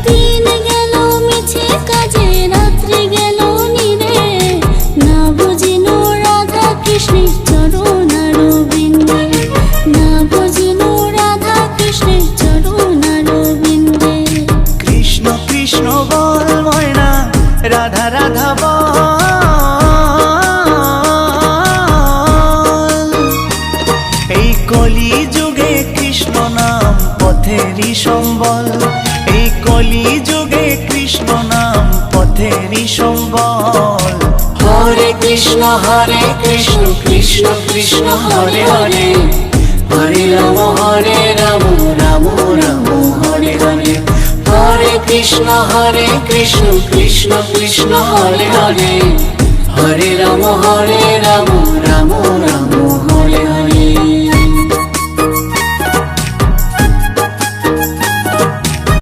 দিন গেল মিছে কাজে, রাত্রি গেল নীরে, না বুঝিল রাধা কৃষ্ণের চরণ আরবিন্দে, না বুঝিল রাধা কৃষ্ণের চরণ আরবিন্দে। কৃষ্ণ কৃষ্ণ বল ময়না, রাধা রাধা বল। এই কলি যুগে কৃষ্ণ নাম পথেরই সম্বল, এই কলি যুগে কৃষ্ণ নাম পথেরই সম্বল। হরে কৃষ্ণ কৃষ্ণ কৃষ্ণ হরে হরে, হরে রাম রাম রাম হরে হরে। হরে কৃষ্ণ কৃষ্ণ কৃষ্ণ হরে হরে, হরে রাম রাম রাম হরে হরে।